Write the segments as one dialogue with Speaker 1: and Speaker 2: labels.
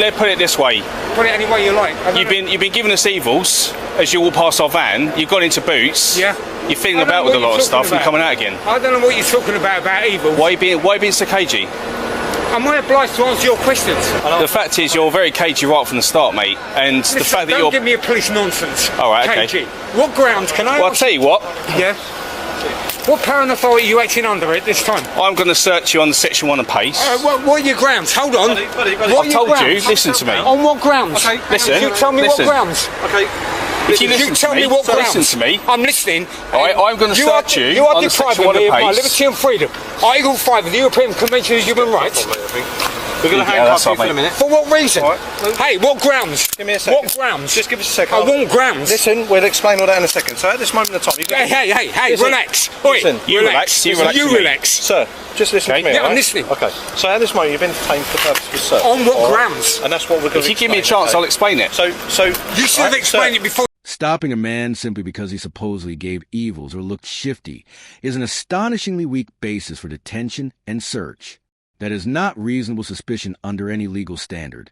Speaker 1: Let's put it this way.
Speaker 2: Put it any way you like.
Speaker 1: You've been giving us evils as you walk past our van. You've got into boots.
Speaker 2: Yeah.
Speaker 1: You're fiddling about with a lot of stuff and coming out again.
Speaker 2: I don't know what you're talking about evils.
Speaker 1: Why are you being so cagey?
Speaker 2: Am I obliged to answer your questions?
Speaker 1: The fact is, you're very cagey right from the start, mate. And
Speaker 2: Listen,
Speaker 1: the fact that
Speaker 2: don't give me a police nonsense.
Speaker 1: All right, okay.
Speaker 2: Cagey. What grounds can I?
Speaker 1: Well, I'll tell you what.
Speaker 2: Yeah. What power and authority are you acting under at this time?
Speaker 1: I'm going to search you under Section 1 of PACE.
Speaker 2: What are your grounds? Hold on.
Speaker 1: I've told you. Listen to me.
Speaker 2: On what grounds?
Speaker 1: Okay. Listen.
Speaker 2: You tell me what grounds.
Speaker 1: Okay. If you
Speaker 2: tell me what grounds.
Speaker 1: Listen to me.
Speaker 2: I'm listening.
Speaker 1: All right, I'm going to search you.
Speaker 2: You are
Speaker 1: under Section 1
Speaker 2: depriving
Speaker 1: of
Speaker 2: me of my
Speaker 1: PACE.
Speaker 2: liberty and freedom. Article 5 of the European Convention of Human Rights.
Speaker 3: We're going to handcuff you for a minute.
Speaker 2: For what reason?
Speaker 3: Right.
Speaker 2: Hey, what grounds?
Speaker 3: Give me a second.
Speaker 2: What grounds?
Speaker 3: Just give us a second.
Speaker 2: I want grounds.
Speaker 3: Listen, we'll explain all that in a second. So at this moment in time,
Speaker 2: Hey,
Speaker 3: listen,
Speaker 2: relax.
Speaker 3: Listen,
Speaker 1: you relax.
Speaker 2: You relax.
Speaker 3: Sir, just listen to me.
Speaker 2: Yeah,
Speaker 3: right?
Speaker 2: I'm listening.
Speaker 3: Okay. So at this moment, you've been detained for the purpose of search.
Speaker 2: On what grounds?
Speaker 3: And that's what we're going to
Speaker 1: If you give me a chance, I'll explain it.
Speaker 3: So
Speaker 2: you should have explained it before.
Speaker 4: Stopping a man simply because he supposedly gave evils or looked shifty is an astonishingly weak basis for detention and search. That is not reasonable suspicion under any legal standard.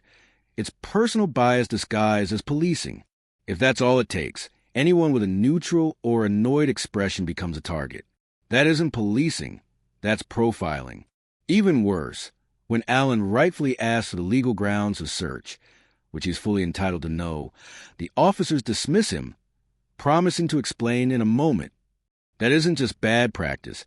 Speaker 4: It's personal bias disguised as policing. If that's all it takes, anyone with a neutral or annoyed expression becomes a target. That isn't policing, that's profiling. Even worse, when Allen rightfully asks for the legal grounds of search, which he's fully entitled to know, the officers dismiss him, promising to explain in a moment. That isn't just bad practice,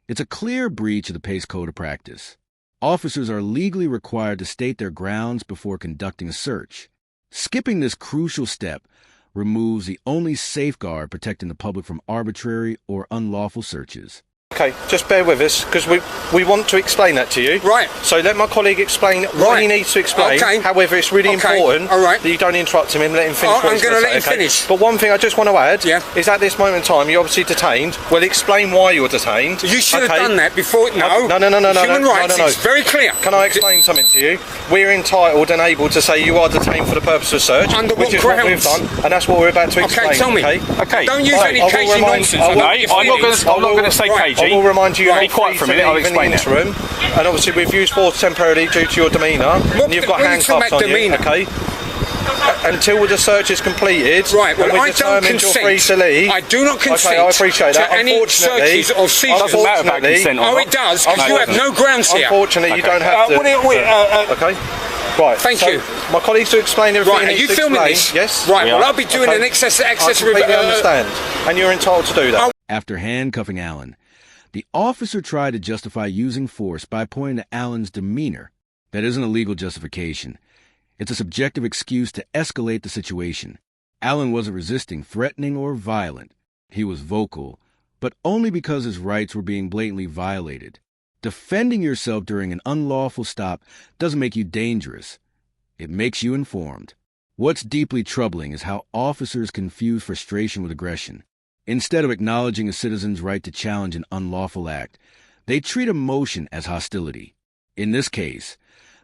Speaker 4: it's a clear breach of the PACE Code of Practice. Officers are legally required to state their grounds before conducting a search. Skipping this crucial step removes the only safeguard protecting the public from arbitrary or unlawful searches.
Speaker 3: Okay, just bear with us, because we want to explain that to you.
Speaker 2: Right.
Speaker 3: So let my colleague explain what he needs to explain.
Speaker 2: Okay.
Speaker 3: However, it's really important that you don't interrupt him and let him finish what he's
Speaker 2: going to
Speaker 3: say.
Speaker 2: let him finish.
Speaker 3: But one thing I just want to add is at this moment in time, you're obviously detained. We'll explain why you're detained.
Speaker 2: You should have done that before. No. Human rights, it's very clear.
Speaker 3: Can I explain something to you? We're entitled and able to say you are detained for the purpose of search.
Speaker 2: Under
Speaker 3: which
Speaker 2: what
Speaker 3: is
Speaker 2: grounds?
Speaker 3: what we've done, and that's what we're about to explain.
Speaker 2: Okay, tell me.
Speaker 1: Okay.
Speaker 2: Don't use any cagey nonsense.
Speaker 1: I'm not going to say cagey.
Speaker 3: I will remind you.
Speaker 1: Be quiet for a minute, I'll explain it.
Speaker 3: And obviously we've used force temporarily due to your demeanour. And you've got handcuffs on you, okay? Until the search is completed,
Speaker 2: right, well,
Speaker 3: and
Speaker 2: I don't consent.
Speaker 3: You're free to leave.
Speaker 2: I do not consent.
Speaker 3: Okay, I appreciate that.
Speaker 2: To any searches or seizures.
Speaker 1: Doesn't matter about consent.
Speaker 2: It does, because you have no grounds here.
Speaker 3: Unfortunately, you don't have to. Okay. Right.
Speaker 2: Thank you.
Speaker 3: My colleagues to explain everything.
Speaker 2: Right, are you filming this?
Speaker 3: Yes.
Speaker 2: Right, well, I'll be doing an excessive.
Speaker 3: I completely understand, and you're entitled to do that.
Speaker 4: After handcuffing Allen, the officer tried to justify using force by pointing to Allen's demeanor. That isn't a legal justification. It's a subjective excuse to escalate the situation. Allen wasn't resisting, threatening, or violent. He was vocal, but only because his rights were being blatantly violated. Defending yourself during an unlawful stop doesn't make you dangerous. It makes you informed. What's deeply troubling is how officers confuse frustration with aggression. Instead of acknowledging a citizen's right to challenge an unlawful act, they treat emotion as hostility. In this case,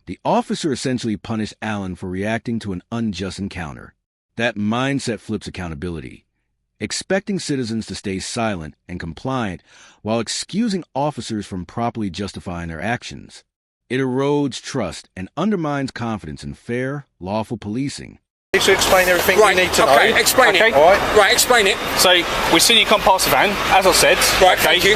Speaker 4: the officer essentially punished Allen for reacting to an unjust encounter. That mindset flips accountability. Expecting citizens to stay silent and compliant while excusing officers from properly justifying their actions. It erodes trust and undermines confidence in fair, lawful policing.
Speaker 3: To explain everything you need to know.
Speaker 2: Okay, explain it.
Speaker 3: All right.
Speaker 2: Right, explain it.
Speaker 1: So, we've seen you come past the van, as I said.
Speaker 2: Right, thank you.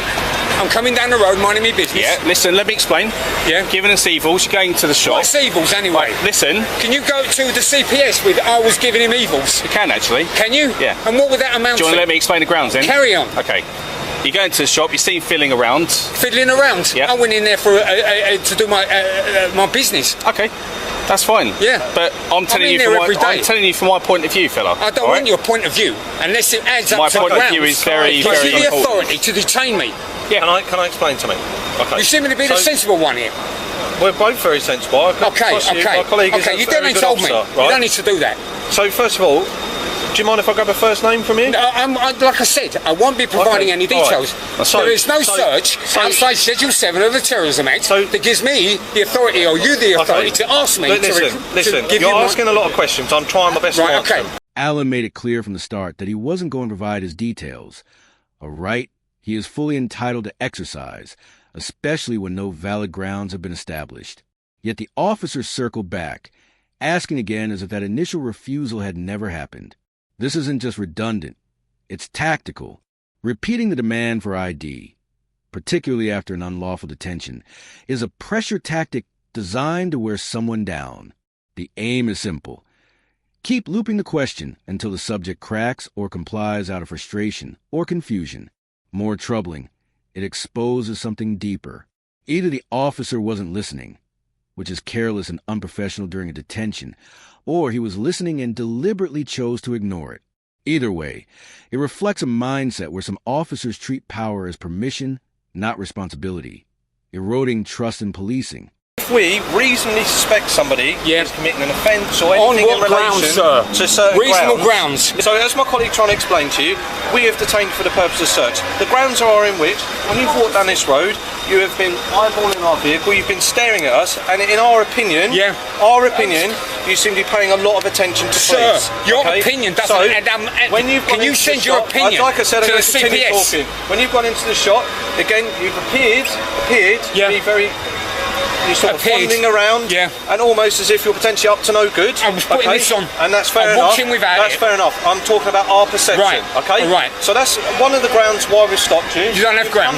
Speaker 2: I'm coming down the road, minding my business.
Speaker 1: Yeah, listen, let me explain.
Speaker 2: Yeah.
Speaker 1: Giving us evils, you're going to the shop.
Speaker 2: What's evils, anyway?
Speaker 1: Right, listen.
Speaker 2: Can you go to the CPS with I was giving him evils?
Speaker 1: You can, actually.
Speaker 2: Can you?
Speaker 1: Yeah.
Speaker 2: And what would that amount to?
Speaker 1: Do you want to let me explain the grounds, then?
Speaker 2: Carry on.
Speaker 1: Okay. You go into the shop, you see him fiddling around.
Speaker 2: Fiddling around?
Speaker 1: Yeah.
Speaker 2: I went in there for to do my business.
Speaker 1: Okay. That's fine.
Speaker 2: Yeah.
Speaker 1: But I'm telling you from my point of view, fella.
Speaker 2: I don't want your point of view unless it adds up
Speaker 1: my
Speaker 2: to
Speaker 1: point
Speaker 2: grounds.
Speaker 1: of view is very,
Speaker 2: Gives
Speaker 1: very
Speaker 2: you the
Speaker 1: important.
Speaker 2: authority to detain me.
Speaker 3: Yeah. Can I explain something? Okay.
Speaker 2: You seem to be the sensible one here.
Speaker 3: We're both very sensible.
Speaker 2: Okay.
Speaker 3: My colleague is
Speaker 2: you don't need to hold me.
Speaker 3: Right?
Speaker 2: You don't need to do that.
Speaker 3: So first of all, do you mind if I grab a first name from you?
Speaker 2: Like I said, I won't be providing any details.
Speaker 3: Right.
Speaker 2: There is no search outside Schedule 7 of the Terrorism Act that gives me the authority, or you the authority, to ask me
Speaker 3: Listen,
Speaker 2: to give
Speaker 3: you're
Speaker 2: you
Speaker 3: asking a lot of questions. I'm trying my best to answer them.
Speaker 4: Allen made it clear from the start that he wasn't going to provide his details. A right he is fully entitled to exercise, especially when no valid grounds have been established. Yet the officer circled back, asking again as if that initial refusal had never happened. This isn't just redundant, it's tactical. Repeating the demand for ID, particularly after an unlawful detention, is a pressure tactic designed to wear someone down. The aim is simple. Keep looping the question until the subject cracks or complies out of frustration or confusion. More troubling, it exposes something deeper. Either the officer wasn't listening, which is careless and unprofessional during a detention, or he was listening and deliberately chose to ignore it. Either way, it reflects a mindset where some officers treat power as permission, not responsibility, eroding trust in policing.
Speaker 3: If we reasonably suspect somebody is committing an offence or
Speaker 2: on
Speaker 3: anything
Speaker 2: what
Speaker 3: in relation
Speaker 2: grounds,
Speaker 3: to certain
Speaker 2: reasonable grounds.
Speaker 3: So as my colleague trying to explain to you, we have detained for the purpose of search. The grounds are in which, when you've walked down this road, you have been eyeballing our vehicle, you've been staring at us, and in our opinion, you seem to be paying a lot of attention to police.
Speaker 2: Sir, your opinion doesn't...
Speaker 3: when you've
Speaker 2: can you send your opinion
Speaker 3: like I said,
Speaker 2: to the CPS?
Speaker 3: When you've gone into the shop, again, you've appeared to be very... You're sort of wandering around, and almost as if you're potentially up to no good.
Speaker 2: I was putting this on,
Speaker 3: and that's fair enough.
Speaker 2: That's
Speaker 3: fair enough. I'm talking about our perception.
Speaker 2: Right.
Speaker 3: Okay.
Speaker 2: Right.
Speaker 3: So that's one of the grounds why we've stopped you.
Speaker 2: You don't have grounds.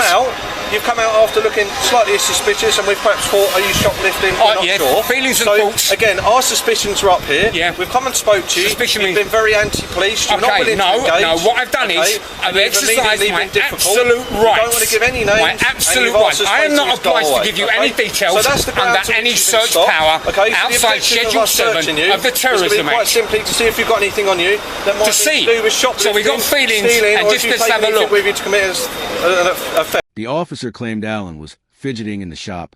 Speaker 3: You've come out after looking slightly suspicious, and we've perhaps thought, are you shoplifting? We're not sure.
Speaker 2: Feelings and thoughts.
Speaker 3: Again, our suspicions are up here.
Speaker 2: Yeah.
Speaker 3: We've come and spoke to you. You've been very anti-police. You're not willing to engage.
Speaker 2: No. What I've done is I've exercised my absolute right.
Speaker 3: You don't want to give any names.
Speaker 2: My absolute right. I am not obliged to give you any details under any search power outside Schedule 7 of the Terrorism Act.
Speaker 3: Quite simply to see if you've got anything on you that might be to do with shoplifting,
Speaker 2: so we've got feelings,
Speaker 3: stealing,
Speaker 2: and just let's have a look.
Speaker 3: With you to commit an offence.
Speaker 4: The officer claimed Allen was fidgeting in the shop,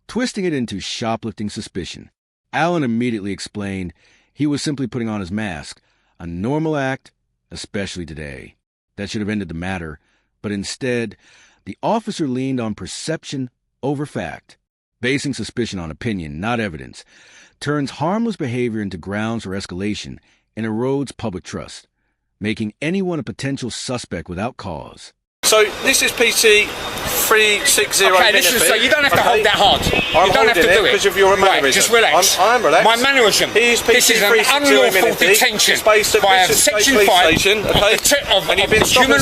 Speaker 4: twisting it into shoplifting suspicion. Allen immediately explained he was simply putting on his mask, a normal act, especially today. That should have ended the matter, but instead, the officer leaned on perception over fact. Basing suspicion on opinion, not evidence, turns harmless behavior into grounds for escalation and erodes public trust, making anyone a potential suspect without cause.
Speaker 3: So this is PT 360.
Speaker 2: Okay, listen, so you don't have to hold that hard. You don't have to do it.
Speaker 3: Because of your mannerism.
Speaker 2: Right, just relax.
Speaker 3: I'm relaxed.
Speaker 2: My mannerism. This is an unlawful detention by Section 5 of the Human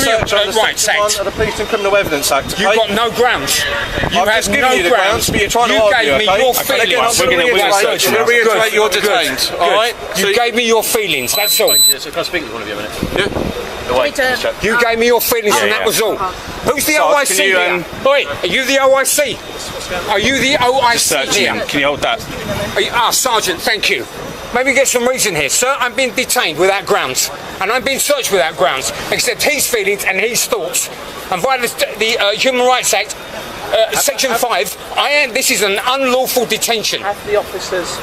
Speaker 2: Rights Act.
Speaker 3: Of the Police and Criminal Evidence Act.
Speaker 2: You've got no grounds. You have no grounds.
Speaker 3: But you're trying to argue.
Speaker 2: You gave me your feelings.
Speaker 3: I'm going to reiterate you're detained. Alright?
Speaker 2: You gave me your feelings, that's all.
Speaker 5: So can I speak to one of you a minute?
Speaker 3: Yeah.
Speaker 2: You gave me your feelings and that was all. Who's the OIC here? Oi, are you the OIC? Are you the OIC here?
Speaker 1: Can you hold that?
Speaker 2: Sergeant, thank you. Maybe get some reason here. Sir, I'm being detained without grounds. And I'm being searched without grounds, except his feelings and his thoughts. And via the Human Rights Act, Section 5, this is an unlawful detention.
Speaker 5: Have the officers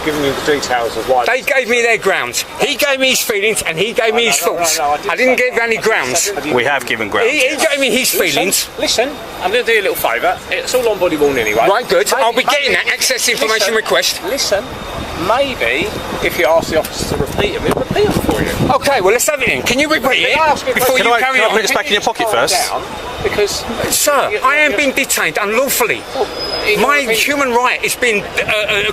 Speaker 5: given you the details of why?
Speaker 2: They gave me their grounds. He gave me his feelings and he gave me his thoughts. I didn't give any grounds.
Speaker 1: We have given grounds.
Speaker 2: He gave me his feelings.
Speaker 5: Listen, I'm going to do you a little favour. It's all on body worn anyway.
Speaker 2: Right, good. I'll be getting that access information request.
Speaker 5: Listen, maybe if you ask the officer to repeat them, he'll repeat them for you.
Speaker 2: Okay, well, let's have it in. Can you repeat it before you carry on?
Speaker 1: Can I put this back in your pocket first?
Speaker 5: Because,
Speaker 2: sir, I am being detained unlawfully. My human right is being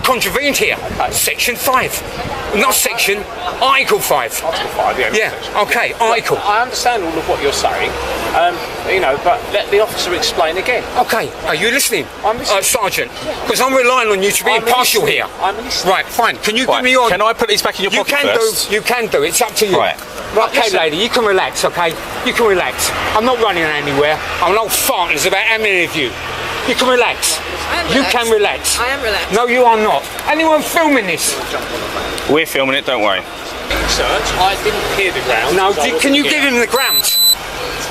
Speaker 2: contravened here. Section 5, not section, Article 5.
Speaker 5: Article 5, yeah.
Speaker 2: Yeah, okay, Article.
Speaker 5: I understand all of what you're saying, but let the officer explain again.
Speaker 2: Okay, are you listening?
Speaker 5: I'm listening.
Speaker 2: Sergeant, because I'm relying on you to be impartial here.
Speaker 5: I'm listening.
Speaker 2: Right, fine. Can you give me your...
Speaker 1: Can I put these back in your pocket first?
Speaker 2: You can do. It's up to you.
Speaker 1: Right.
Speaker 2: Okay, lady, you can relax, okay? You can relax. I'm not running anywhere. I'm an old fart. There's about how many of you? You can relax. You can relax.
Speaker 6: I am relaxed.
Speaker 2: No, you are not. Anyone filming this?
Speaker 1: We're filming it, don't worry.
Speaker 5: Search. I didn't hear the grounds.
Speaker 2: No, can you give him the grounds?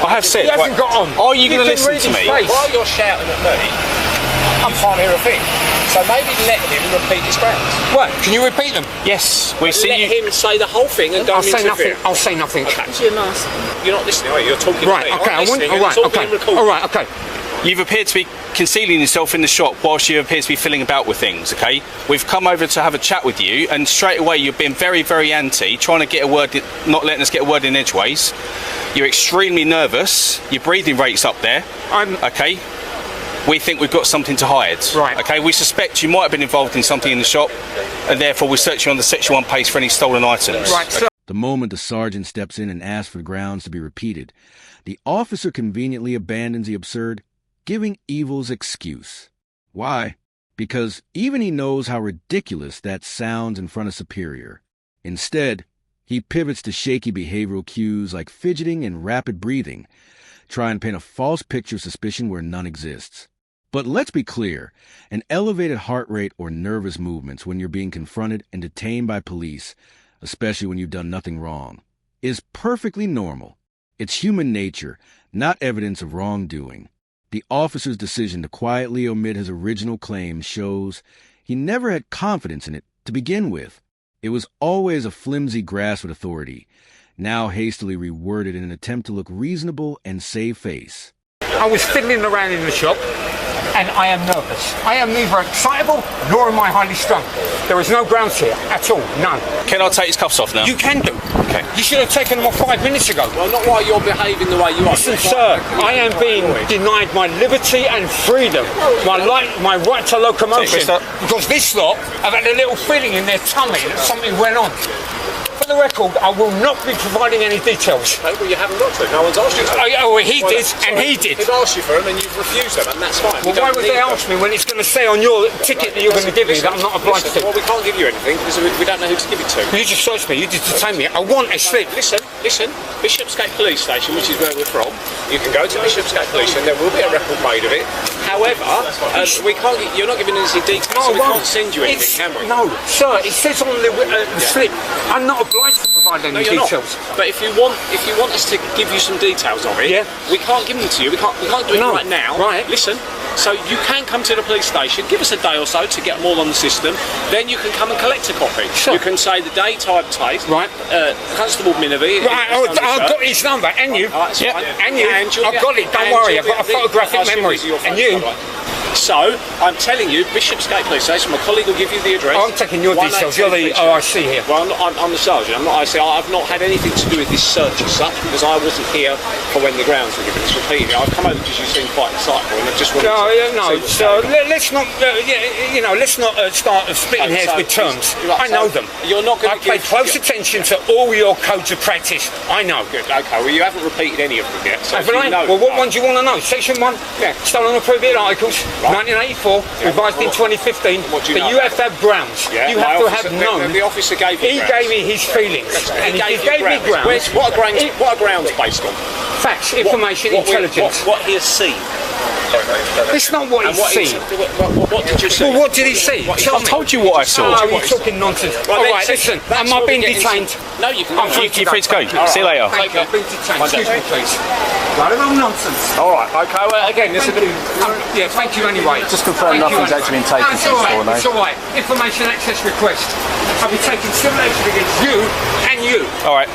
Speaker 1: I have said.
Speaker 2: He hasn't got on.
Speaker 1: Are you going to listen to me?
Speaker 5: While you're shouting at me, I can't hear a thing. So maybe let him repeat his grounds.
Speaker 2: What? Can you repeat them?
Speaker 1: Yes, we see
Speaker 5: let
Speaker 1: you.
Speaker 5: him say the whole thing and don't
Speaker 2: I'll say
Speaker 5: interfere.
Speaker 2: nothing. I'll say nothing.
Speaker 5: Okay.
Speaker 6: It's your mask.
Speaker 5: You're not listening, are you? You're talking
Speaker 2: Right,
Speaker 5: to me.
Speaker 2: okay, All right, okay.
Speaker 1: You've appeared to be concealing yourself in the shop whilst you appear to be filling about with things, okay? We've come over to have a chat with you, and straight away you've been very, very anti, trying to get a word, not letting us get a word in edgeways. You're extremely nervous. Your breathing rate's up there. Okay? we think we've got something to hide.
Speaker 2: Right.
Speaker 1: Okay, we suspect you might have been involved in something in the shop, and therefore we're searching on the Section 1 page for any stolen items.
Speaker 2: Right, sir.
Speaker 4: The moment the sergeant steps in and asks for the grounds to be repeated, the officer conveniently abandons the absurd, giving evil's excuse. Why? Because even he knows how ridiculous that sounds in front of superior. Instead, he pivots to shaky behavioral cues like fidgeting and rapid breathing, try and paint a false picture of suspicion where none exists. But let's be clear, an elevated heart rate or nervous movements when you're being confronted and detained by police, especially when you've done nothing wrong, is perfectly normal. It's human nature, not evidence of wrongdoing. The officer's decision to quietly omit his original claim shows he never had confidence in it to begin with. It was always a flimsy grasp of authority, now hastily reworded in an attempt to look reasonable and save face.
Speaker 2: I was fiddling around in the shop, and I am nervous. I am neither excitable nor am I highly strung. There is no grounds here at all, none.
Speaker 1: Can I take his cuffs off now?
Speaker 2: You can do.
Speaker 1: Okay.
Speaker 2: You should have taken them off 5 minutes ago.
Speaker 5: Well, not while you're behaving the way you are.
Speaker 2: Listen, sir, I am being denied my liberty and freedom, my right to locomotion, because this lot have had a little feeling in their tummy that something went on. For the record, I will not be providing any details.
Speaker 5: No, well, you haven't got to. No one's asked you to.
Speaker 2: He did, and he did.
Speaker 5: They've asked you for them and you've refused them, and that's fine.
Speaker 2: Well, why would they ask me when it's going to say on your ticket that you're going to give me that I'm not obliged to?
Speaker 5: Well, we can't give you anything because we don't know who to give it to.
Speaker 2: You just searched me, you just detained me. I want a slip.
Speaker 5: Listen, Bishopsgate Police Station, which is where we're from, you can go to Bishopsgate Police and there will be a record made of it. However, we can't. You're not giving us any details, so we can't send you anything, can we?
Speaker 2: No, sir, it says on the slip, I'm not obliged to provide any details.
Speaker 5: Not. But if you want us to give you some details of it, we can't give them to you. We can't do it right now.
Speaker 2: Right.
Speaker 5: Listen. So you can come to the police station, give us a day or so to get them all on the system, then you can come and collect a copy.
Speaker 2: Sure.
Speaker 5: You can say the date, time, tape.
Speaker 2: Right.
Speaker 5: Constable Minnerby.
Speaker 2: Right, I've got his number, and you.
Speaker 5: Right,
Speaker 2: and you. I've got it, don't worry, I've got a photographic memory. And you.
Speaker 5: So, I'm telling you, Bishopsgate Police Station, my colleague will give you the address.
Speaker 2: I'm taking your details, you're the OIC here.
Speaker 5: Well, I'm the sergeant, I'm not OIC. I've not had anything to do with this search as such, because I wasn't here for when the grounds were given. It's repeating. I've come over because you seem quite excitable, and I just wanted to
Speaker 2: so let's not, let's not start splitting hairs with terms. I know them.
Speaker 5: You're not going to
Speaker 2: I paid close attention to all your codes of practice. I know.
Speaker 5: Good, okay, well, you haven't repeated any of them yet. So
Speaker 2: haven't I? Well, what one do you want to know? Section 1? Yeah. Stolen or prohibited articles. 1984, revised in 2015, but you have to have grounds. You have to have known.
Speaker 5: The officer gave
Speaker 2: He
Speaker 5: me grounds.
Speaker 2: gave me his feelings, and he gave me grounds.
Speaker 5: What are grounds based on?
Speaker 2: Facts, information, intelligence.
Speaker 5: What he has seen.
Speaker 2: It's not what he's seen.
Speaker 5: What did you see?
Speaker 2: Well, what did he see?
Speaker 1: I told you what I saw.
Speaker 2: Oh, you're talking nonsense. All right, listen, am I being detained?
Speaker 5: No, you can.
Speaker 1: You're free to go. See you later.
Speaker 2: Thank you, I'm being detained. Excuse me, please. Right, I'm nonsense.
Speaker 5: All right, okay, well, again, this is
Speaker 2: yeah, thank you anyway.
Speaker 6: Just confirm nothing's actually been taken since before, no?
Speaker 2: It's all right. Information access request. I'll be taking civil action against you and you.
Speaker 1: All right.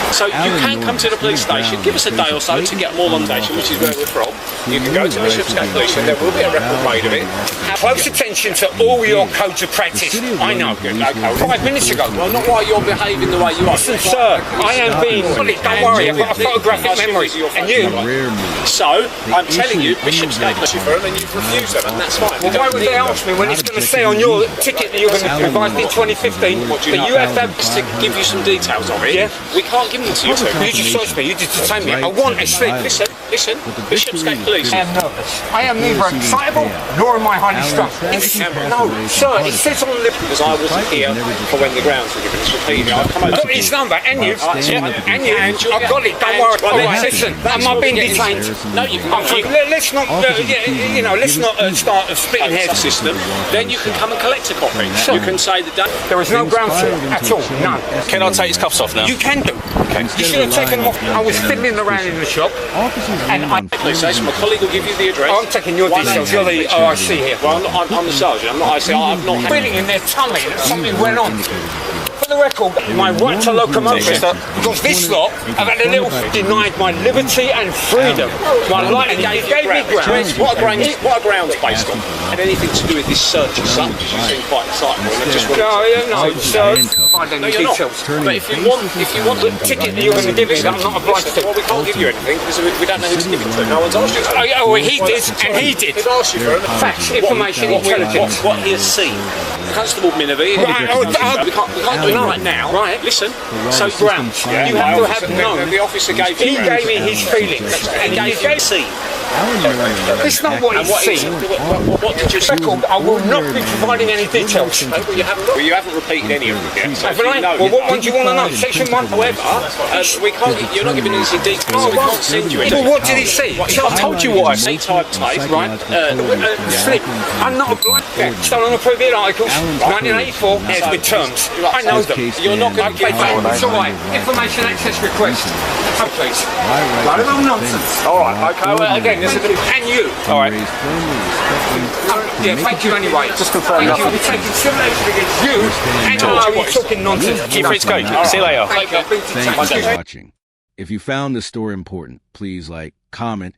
Speaker 5: So you can come to the police station, give us a day or so to get them all on the station, which is where we're from. You can go to Bishopsgate Police and there will be a record made of it.
Speaker 2: Close attention to all your codes of practice. I know.
Speaker 5: Good, okay.
Speaker 2: 5 minutes ago.
Speaker 5: Well, not while you're behaving the way you are.
Speaker 2: Listen, sir, I am being... Don't worry, I've got a photographic memory. And you...
Speaker 5: So, I'm telling you, Bishopsgate Police for them and you've refused them, and that's fine.
Speaker 2: Well, why would they ask me when it's going to say on your ticket that you're going to revise in 2015, but you have
Speaker 5: to give you some details of it.
Speaker 2: Yeah.
Speaker 5: We can't give them to you.
Speaker 2: You just searched me, you just detained me. I want a slip.
Speaker 5: Listen, Bishopsgate Police.
Speaker 2: I am nervous. I am neither excitable nor am I highly strung. No, sir, it says on the...
Speaker 5: Because I wasn't here for when the grounds were given. It's repeating. I've come over.
Speaker 2: I've got his number, and you. And you. I've got it, don't worry. All right, listen, am I being detained?
Speaker 5: No, you can.
Speaker 2: Let's not, let's not start splitting hairs.
Speaker 5: System. Then you can come and collect a copy. You can say the date.
Speaker 2: There is no grounds here at all, none.
Speaker 1: Can I take his cuffs off now?
Speaker 2: You can do.
Speaker 1: Okay.
Speaker 2: You should have taken them off. I was fiddling around in the shop, and
Speaker 5: Police station, my colleague will give you the address.
Speaker 2: I'm taking your details. You're the OIC here.
Speaker 5: Well, I'm the sergeant. I'm not IC. I've not
Speaker 2: feeling in their tummy that something went on. For the record, my right to locomotion, because this lot have had a little denied my liberty and freedom. My life gave me grounds.
Speaker 5: What are grounds based on? Had anything to do with this search as such? You seem quite excited.
Speaker 2: No, sir. Provide any
Speaker 5: you're not.
Speaker 2: details.
Speaker 5: But if you want the
Speaker 2: Ticket that you're going to give me, I'm not obliged to.
Speaker 5: well, we can't give you anything because we don't know who to give it to. No one's asked you to.
Speaker 2: Oh, he did, and he did.
Speaker 5: They've asked you for
Speaker 2: Facts, information, intelligence.
Speaker 5: what he has seen. Constable Minavie, we can't do it right now.
Speaker 2: Right.
Speaker 5: Listen.
Speaker 2: So grounds. You have to have known.
Speaker 5: The officer gave
Speaker 2: He
Speaker 5: you
Speaker 2: gave me his feelings. And he gave
Speaker 5: see.
Speaker 2: It's not what he's seen.
Speaker 5: What did you see?
Speaker 2: Record, I will not be providing any details.
Speaker 5: Well, you haven't repeated any of them yet. So
Speaker 2: Haven't I?
Speaker 5: know,
Speaker 2: Well, what one do you want to know? Section 1?
Speaker 5: however, we can't. You're not giving us any details. So we can't send you anything.
Speaker 2: Well, what did he see?
Speaker 5: I told you what I see. Type,
Speaker 2: Right? Slip. I'm not obliged. Stolen or prohibited articles. 1984. Yes, with terms. I know them.
Speaker 5: You're not going to give
Speaker 2: It's all right. Information access request. Oh, please. Load of nonsense.
Speaker 5: All right. Okay. Well, again, there's a bit.
Speaker 2: And you.
Speaker 5: All right.
Speaker 2: Yeah, thank you anyway.
Speaker 6: Just confirm
Speaker 2: Thank you.
Speaker 6: nothing.
Speaker 2: We're taking civil action against you and you're talking nonsense.
Speaker 1: Keep free to go. See you later.
Speaker 2: Thank you. I've been
Speaker 4: Thank you
Speaker 2: detained.
Speaker 4: for watching. If you found this story important, please like, comment,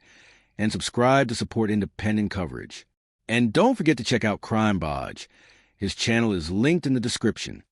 Speaker 4: and subscribe to support independent coverage. And don't forget to check out Crime Bodge. His channel is linked in the description.